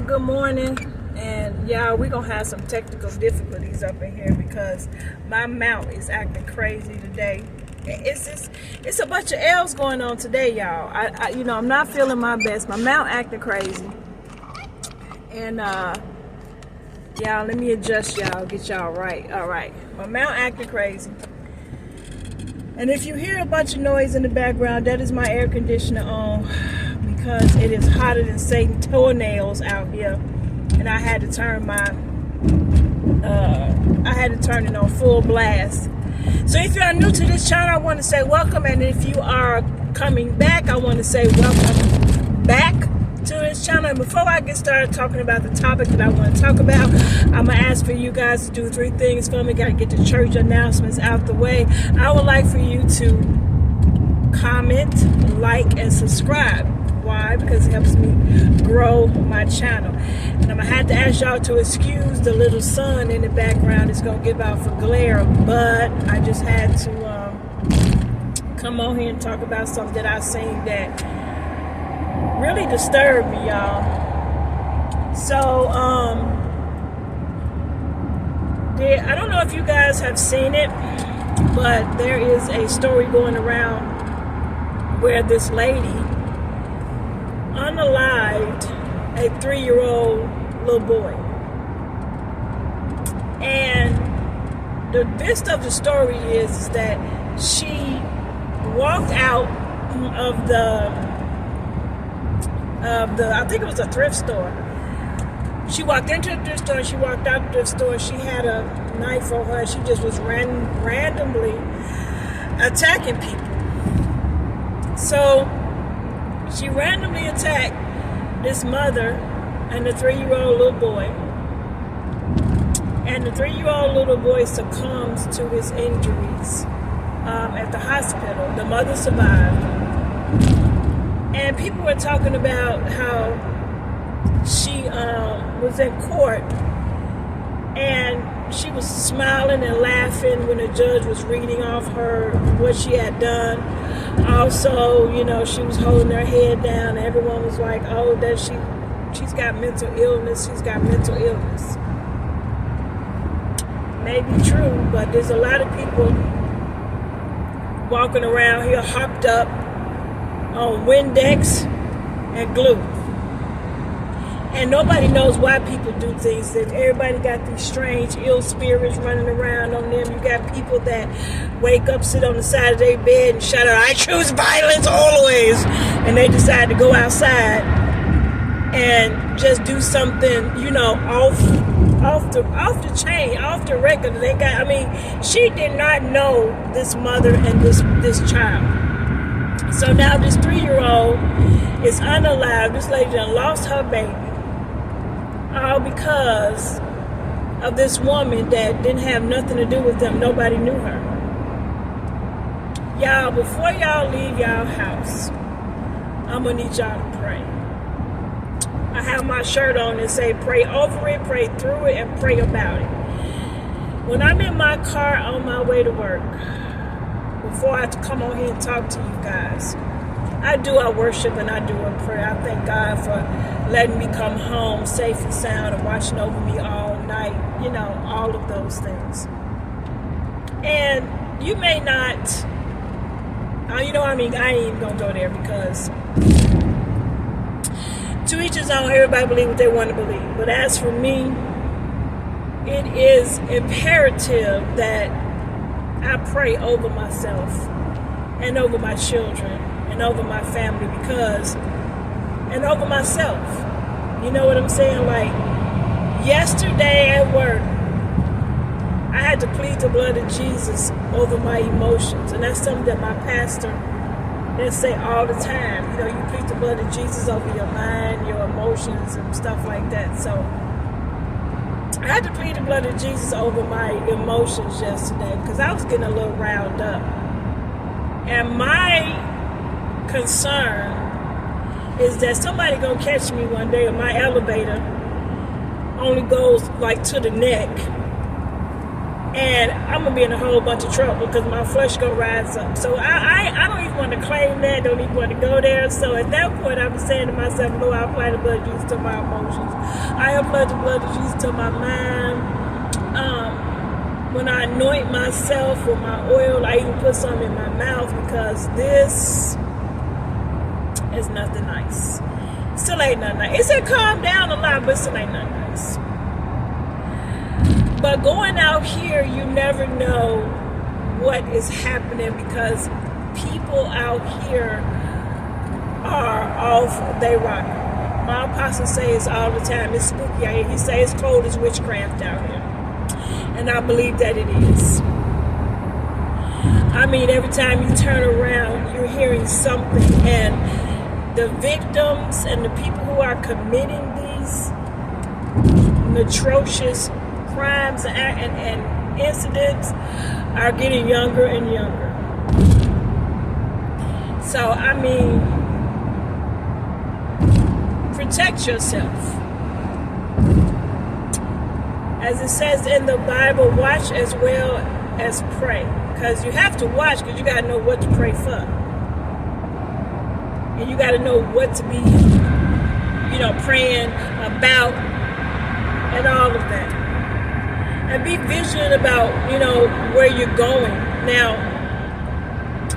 good morning. And y'all, we're gonna have some technical difficulties up in here because my mount is acting crazy today. It's a bunch of L's going on today, y'all. I'm not feeling my best. My mount acting crazy. And y'all, let me adjust y'all, get y'all right. All right, my mount acting crazy. And if you hear a bunch of noise in the background, that is my air conditioner on because it is hotter than Satan's toenails out here. And I had to turn it on full blast. So if you are new to this channel, I want to say welcome. And if you are coming back, I want to say welcome back to this channel. And before I get started talking about the topic that I want to talk about, I'm going to ask for you guys to do 3 things for me. Got to get the church announcements out the way. I would like for you to comment, like, and subscribe. Why? Because it helps me grow my channel. And I'm going to have to ask y'all to excuse the little sun in the background. It's going to give out for glare. But I just had to come on here and talk about something that I seen that really disturbed me, y'all. So, I don't know if you guys have seen it, but there is a story going around where this lady unalived a 3-year-old little boy. And the gist of the story is that she walked out of the I think it was a thrift store. She walked into the thrift store, she walked out the thrift store, she had a knife on her, she just was randomly attacking people. So she randomly attacked this mother and the 3-year-old little boy. And the 3-year-old little boy succumbs to his injuries at the hospital. The mother survived. And people were talking about how she was in court and she was smiling and laughing when the judge was reading off her what she had done. Also, she was holding her head down. Everyone was like, oh, that she's got mental illness. She's got mental illness. Maybe true, but there's a lot of people walking around here hopped up on Windex and glue. And nobody knows why people do things. That everybody got these strange ill spirits running around on them. You got people that wake up, sit on the side of their bed and shout out, I choose violence always. And they decide to go outside and just do something, off the chain, off the record. She did not know this mother and this child. So now this 3-year-old is unalived. This lady done lost her baby. All because of this woman that didn't have nothing to do with them. Nobody knew her. Y'all, before y'all leave y'all house, I'm going to need y'all to pray. I have my shirt on and say pray over it, pray through it, and pray about it. When I'm in my car on my way to work, before I come on here and talk to you guys, I worship and I do a prayer. I thank God for letting me come home safe and sound and watching over me all night, all of those things. And you may not, I ain't even gonna go there because to each his own, everybody believe what they want to believe. But as for me, it is imperative that I pray over myself and over my children and over my family and over myself. You know what I'm saying? Like yesterday at work, I had to plead the blood of Jesus over my emotions. And that's something that my pastor, they say all the time. You plead the blood of Jesus over your mind, your emotions, and stuff like that. So I had to plead the blood of Jesus over my emotions yesterday because I was getting a little riled up. And my concern is that somebody gonna catch me one day, or my elevator only goes like to the neck, and I'm gonna be in a whole bunch of trouble because my flesh gonna rise up. So I don't even want to claim that, don't even want to go there. So at that point, I'm saying to myself, Lord, I apply the blood of Jesus to my emotions. I apply the blood of Jesus to my mind. When I anoint myself with my oil, I even put some in my mouth because this is nothing nice. Still ain't nothing nice. It said calm down a lot, but still ain't nothing nice. But going out here, you never know what is happening because people out here are awful. They rock. My apostle says all the time, it's spooky out here. He says it's cold as witchcraft out here. And I believe that it is. I mean, every time you turn around, you're hearing something. And the victims and the people who are committing these atrocious crimes and incidents are getting younger and younger. So, I mean, protect yourself. As it says in the Bible, watch as well as pray. Because you have to watch because you got to know what to pray for. And you got to know what to be, praying about and all of that. And be vigilant about, where you're going. Now,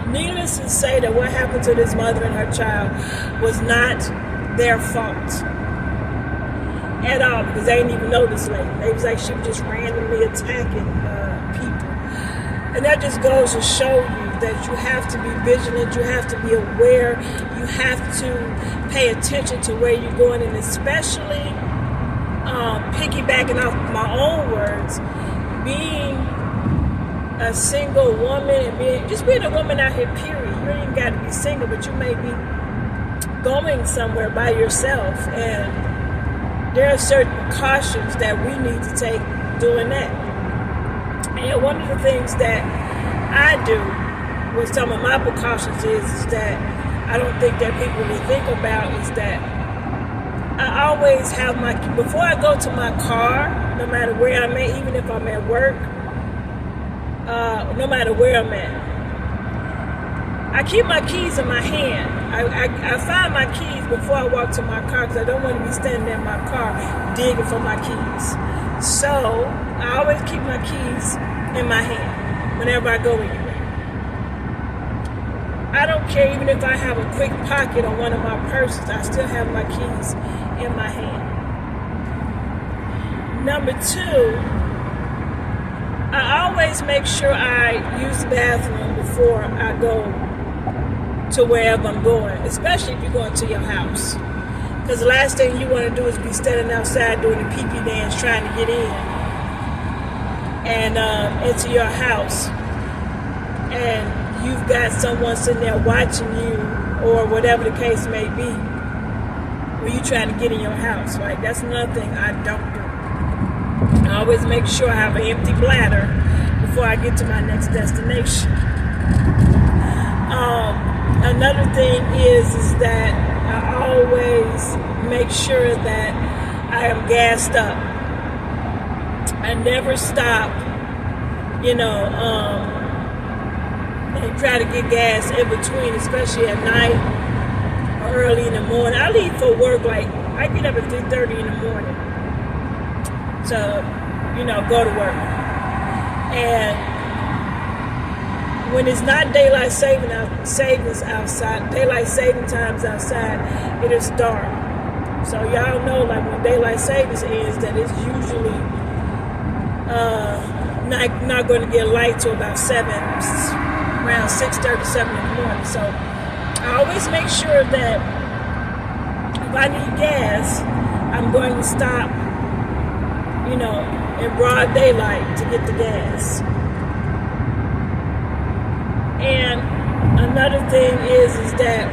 needless to say that what happened to this mother and her child was not their fault at all, because they didn't even know this lady. They was like she was just randomly attacking people. And that just goes to show you that you have to be vigilant, you have to be aware, you have to pay attention to where you're going, and especially piggybacking off my own words, being a single woman and being a woman out here, period. You ain't even got to be single, but you may be going somewhere by yourself, and there are certain precautions that we need to take doing that. And one of the things that I do with some of my precautions is that I don't think that people really think about is that I always have before I go to my car, no matter where I'm at, even if I'm at work, no matter where I'm at, I keep my keys in my hand. I find my keys before I walk to my car because I don't want to be standing in my car digging for my keys. So I always keep my keys in my hand whenever I go anywhere. I don't care even if I have a quick pocket on one of my purses, I still have my keys in my hand. Number two, I always make sure I use the bathroom before I go to wherever I'm going, especially if you're going to your house. Because the last thing you want to do is be standing outside doing a pee-pee dance trying to get in and into your house. And you've got someone sitting there watching you or whatever the case may be when you're trying to get in your house, right? That's another thing I don't do. I always make sure I have an empty bladder before I get to my next destination. Another thing is that I always make sure that I am gassed up. I never stop, and try to get gas in between, especially at night or early in the morning. I leave for work, I get up at 3:30 in the morning to, go to work. And when it's not daylight savings outside, daylight saving times outside, it is dark. So y'all know, when daylight savings ends, that it's usually not going to get light till about around 6:30, 7 in the morning. So I always make sure that if I need gas, I'm going to stop, in broad daylight to get the gas. And another thing is that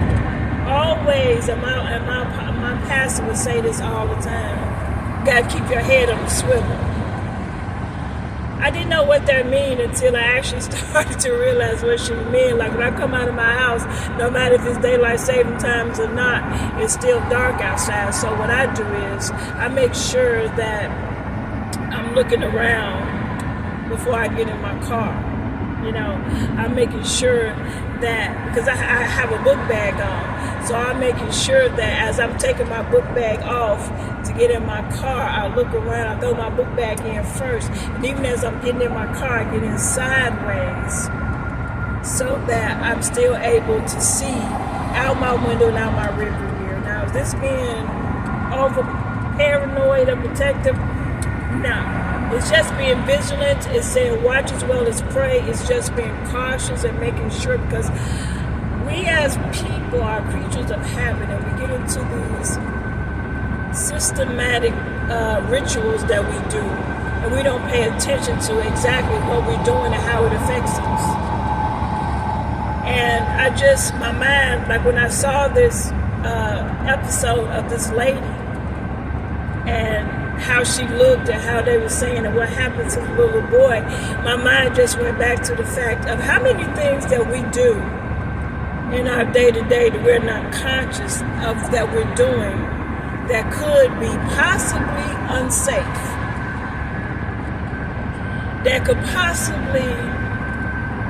always, and my pastor would say this all the time, you got to keep your head on the swivel. I didn't know what that meant until I actually started to realize what she meant. When I come out of my house, no matter if it's daylight saving times or not, it's still dark outside. So what I do is I make sure that I'm looking around before I get in my car. I'm making sure that, because I have a book bag on, so I'm making sure that as I'm taking my book bag off to get in my car, I look around, I throw my book bag in first, and even as I'm getting in my car, I get in sideways so that I'm still able to see out my window and out my rearview mirror. Now, is this being over paranoid or protective? No. It's just being vigilant. It's saying watch as well as pray. It's just being cautious and making sure, because we as people are creatures of habit, and we get into these systematic rituals that we do, and we don't pay attention to exactly what we're doing and how it affects us. And my mind, like when I saw this episode of this lady and how she looked and how they were saying and what happened to the little boy, my mind just went back to the fact of how many things that we do in our day-to-day that we're not conscious of that we're doing that could be possibly unsafe, that could possibly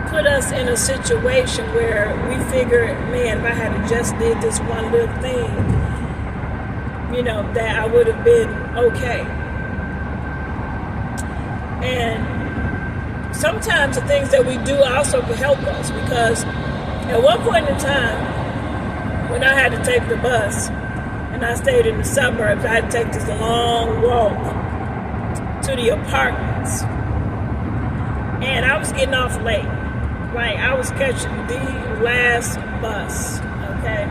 put us in a situation where we figure, man, if I had just did this one little thing, that I would have been okay. And sometimes the things that we do also can help us, because at one point in time, when I had to take the bus and I stayed in the suburbs, I had to take this long walk to the apartments. And I was getting off late. Like, I was catching the last bus, okay?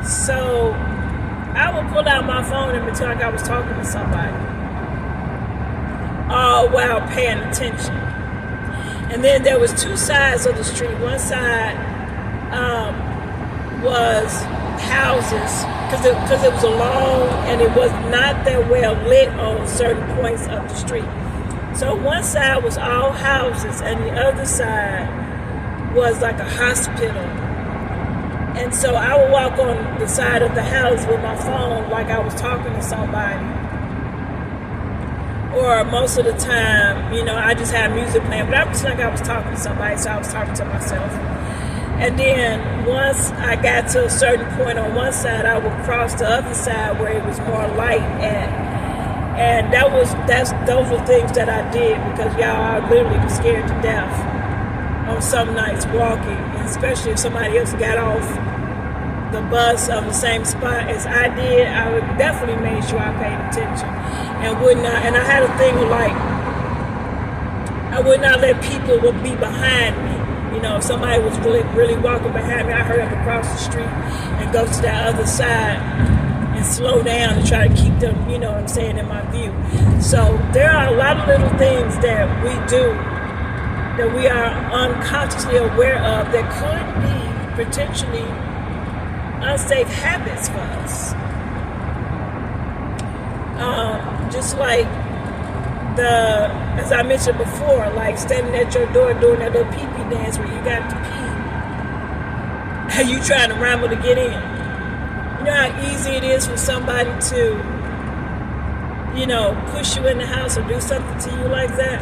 So I would pull out my phone and pretend like I was talking to somebody, all while paying attention. And then there was two sides of the street. One side was houses, because it was alone and it was not that well lit on certain points of the street. So one side was all houses, and the other side was like a hospital. And so I would walk on the side of the house with my phone like I was talking to somebody. Or most of the time, I just had music playing, but I was like I was talking to somebody, so I was talking to myself. And then once I got to a certain point on one side, I would cross the other side where it was more light at. And those were things that I did, because y'all, I literally was scared to death on some nights walking, and especially if somebody else got off the bus of the same spot as I did. I would definitely make sure I paid attention and would not. And I had a thing like I would not let people be behind me. If somebody was really walking behind me, I hurry up across the street and go to that other side and slow down and try to keep them, in my view. So there are a lot of little things that we do that we are unconsciously aware of that could be potentially unsafe habits for us. Just like as I mentioned before, like standing at your door doing that little pee-pee dance where you got to pee and you trying to ramble to get in. You know how easy it is for somebody to, push you in the house or do something to you like that?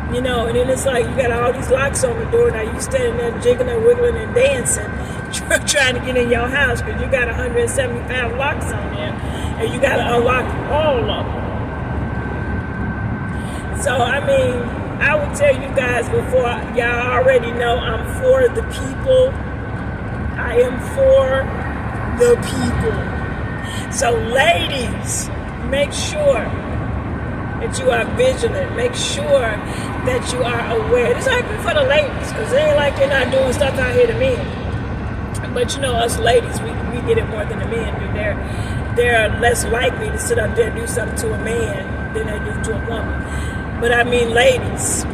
And then it's like you got all these locks on the door. Now you standing there jiggling, wiggling, and dancing, trying to get in your house because you got 175 locks on there, and you got to unlock all of them. So, I would tell you guys before, y'all already know I'm for the people. I am for the people. So, ladies, make sure that you are vigilant. Make sure that you are aware. This ain't for the ladies, because it ain't like they're not doing stuff out here to men. But us ladies, we get it more than the men do. They're less likely to sit up there and do something to a man than they do to a woman. But ladies,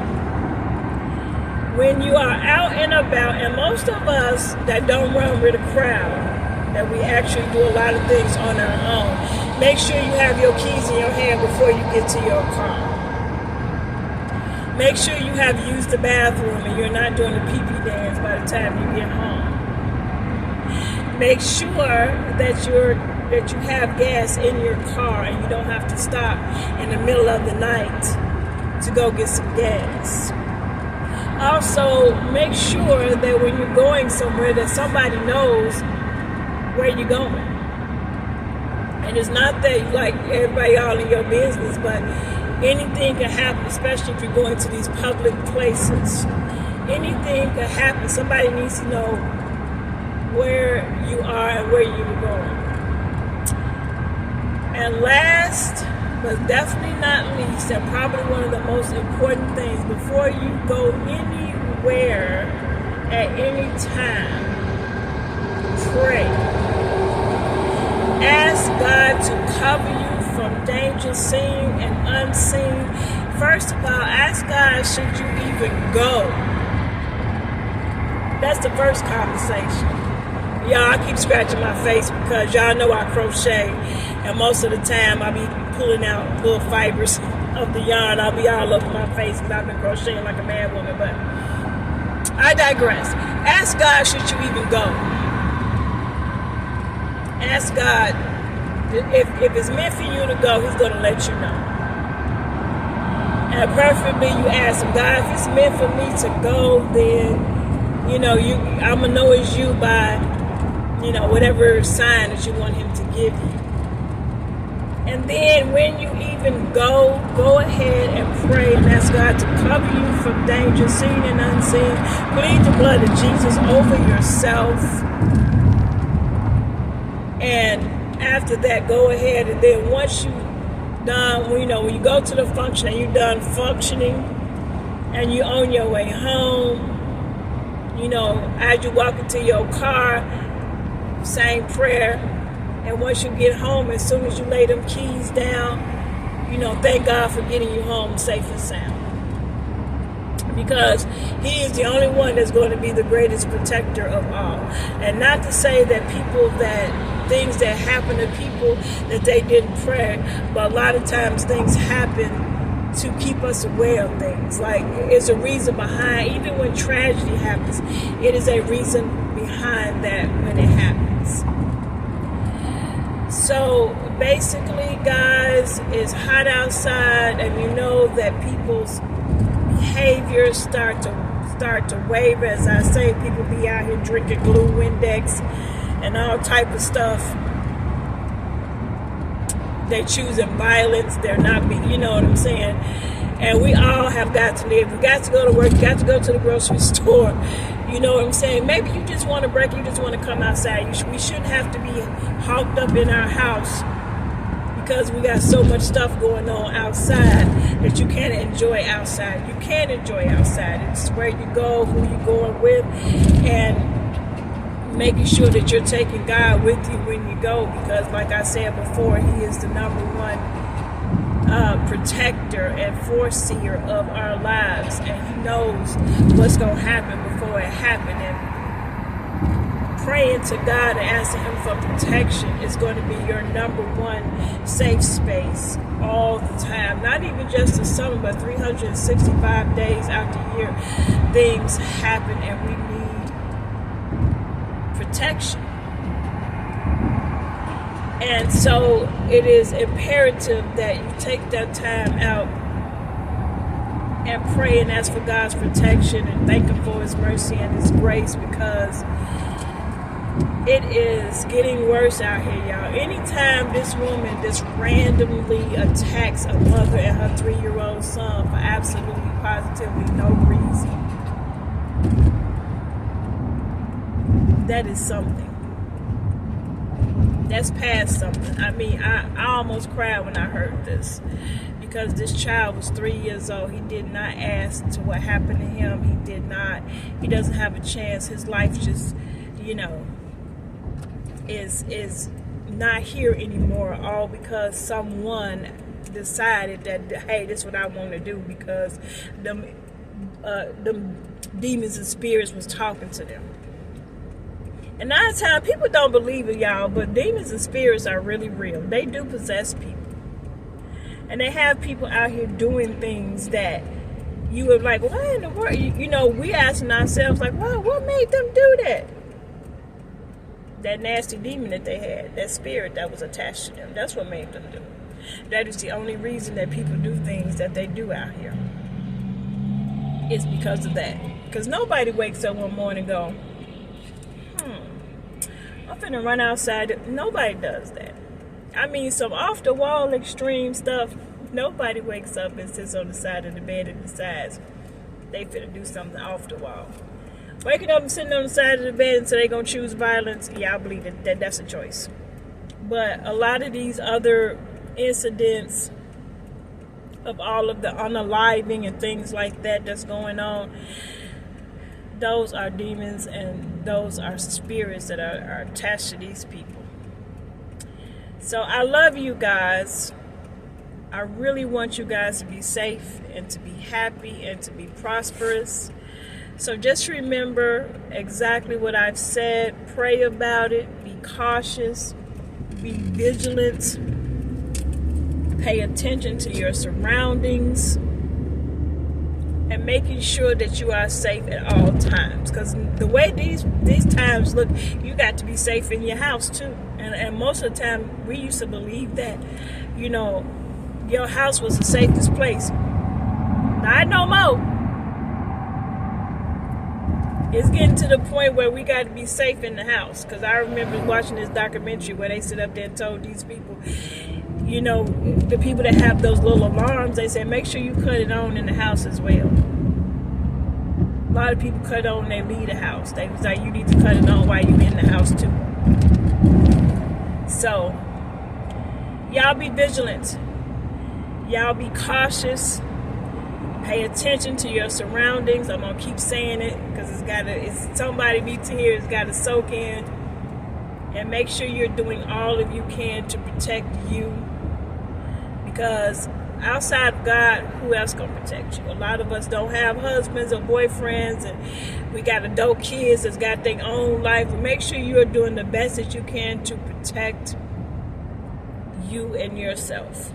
when you are out and about, and most of us that don't run with a crowd, that we actually do a lot of things on our own, make sure you have your keys in your hand before you get to your car. Make sure you have used the bathroom and you're not doing the pee-pee dance by the time you get home. Make sure that you have gas in your car and you don't have to stop in the middle of the night to go get some gas. Also, make sure that when you're going somewhere that somebody knows where you're going. And it's not that you like everybody all in your business, but anything can happen, especially if you're going to these public places. Anything can happen. Somebody needs to know where you are and where you're going. And last, but definitely not least, and probably one of the most important things, before you go anywhere at any time, pray. Ask God to cover you from danger seen and unseen. First of all, ask God, should you even go? That's the first conversation. Y'all, I keep scratching my face because y'all know I crochet, and most of the time I be pulling out little fibers of the yarn. I'll be all over my face because I've been crocheting like a mad woman, but I digress. Ask God, should you even go? Ask God, if it's meant for you to go, He's going to let you know. And preferably you ask Him, God, if it's meant for me to go, then, I'm going to know it's you by, whatever sign that you want Him to give you. And then when you even go ahead and pray and ask God to cover you from danger, seen and unseen. Plead the blood of Jesus over yourself. And after that, go ahead, and then once you done, when you go to the function and you're done functioning and you're on your way home, as you walk into your car, same prayer. And once you get home, as soon as you lay them keys down, thank God for getting you home safe and sound. Because He is the only one that's going to be the greatest protector of all. And not to say that things that happen to people that they didn't pray, but a lot of times things happen to keep us aware of things. Like, it's a reason behind, even when tragedy happens, it is a reason behind that when it happens. So basically, guys, it's hot outside, and you know that people's behaviors start to waver. As I say, people be out here drinking glue, Windex, and all type of stuff. They're choosing violence. They're not being, you know what I'm saying? And we all have got to live. We got to go to work. We got to go to the grocery store. You know what I'm saying? Maybe you just want to break. You just want to come outside. We shouldn't have to be hawked up in our house because we got so much stuff going on outside that you can't enjoy outside. You can't enjoy outside. It's where you go, who you're going with, and making sure that you're taking God with you when you go, because like I said before, He is the number one protector and foreseer of our lives, and He knows what's going to happen before it happens. And praying to God and asking Him for protection is going to be your number one safe space all the time. Not even just the summer, but 365 days out the year, things happen, and we need protection. And so it is imperative that you take that time out and pray and ask for God's protection and thank Him for His mercy and His grace, because it is getting worse out here, y'all. Anytime this woman just randomly attacks a mother and her 3-year-old son for absolutely positively no reason, that is something. That's past something. I mean, I almost cried when I heard this, because this child was 3 years old. He did not ask to what happened to him. He doesn't have a chance. His life just, is not here anymore, all because someone decided that, hey, this is what I want to do, because them demons and spirits was talking to them. And 9 times, people don't believe it, y'all, but demons and spirits are really real. They do possess people. And they have people out here doing things that you would like, what in the world? We asking ourselves, like, well, what made them do that? That nasty demon that they had, that spirit that was attached to them, that's what made them do. That is the only reason that people do things that they do out here. is because of that. Because nobody wakes up one morning and go, I'm finna run outside. Nobody does that. I mean, some off the wall extreme stuff. Nobody wakes up and sits on the side of the bed and decides they finna do something off the wall. Waking up and sitting on the side of the bed and so they gonna choose violence, yeah, I believe that that's a choice. But a lot of these other incidents of all of the unaliving and things like that that's going on, those are demons and those are spirits that are attached to these people. So I love you guys. I really want you guys to be safe and to be happy and to be prosperous. So just remember exactly what I've said. Pray about it. Be cautious. Be vigilant. Pay attention to your surroundings. And making sure that you are safe at all times. Because the way these times look, you got to be safe in your house too. And most of the time, we used to believe that, you know, your house was the safest place. Not no more. It's getting to the point where we got to be safe in the house. Because I remember watching this documentary where they sit up there and told these people, you know, the people that have those little alarms, they said, make sure you cut it on in the house as well. A lot of people cut it on when they leave the house. They was like, you need to cut it on while you're in the house too. So, y'all be vigilant. Y'all be cautious. Pay attention to your surroundings. I'm gonna keep saying it because somebody needs to hear. It's got to soak in. And make sure you're doing all of you can to protect you. Because outside of God, who else gonna protect you? A lot of us don't have husbands or boyfriends, and we got adult kids that's got their own life. But make sure you are doing the best that you can to protect you and yourself.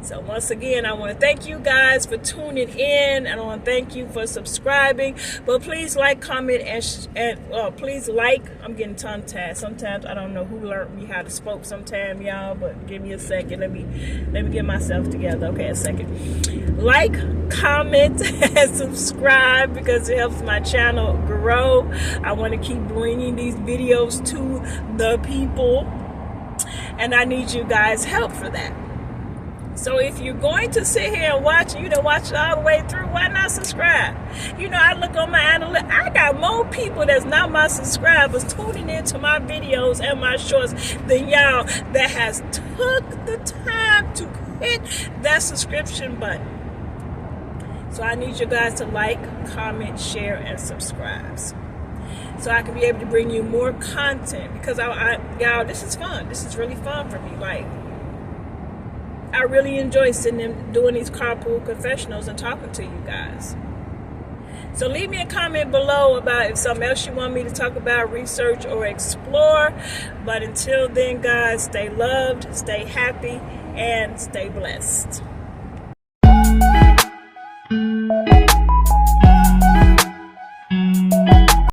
So once again, I want to thank you guys for tuning in, and I want to thank you for subscribing. But please like, comment, and please like. I'm getting tongue-tied. Sometimes I don't know who learned me how to spoke sometime, y'all, but give me a second. Let me get myself together. Okay, a second. Like, comment, and subscribe because it helps my channel grow. I want to keep bringing these videos to the people, and I need you guys' help for that. So if you're going to sit here and watch, you don't watch it all the way through, why not subscribe? You know, I look on my analytics, I got more people that's not my subscribers tuning into my videos and my shorts than y'all that has took the time to hit that subscription button. So I need you guys to like, comment, share, and subscribe. So I can be able to bring you more content because y'all, this is fun. This is really fun for me. Like, I really enjoy sitting and doing these carpool confessionals and talking to you guys. So leave me a comment below about if something else you want me to talk about, research, or explore. But until then, guys, stay loved, stay happy, and stay blessed.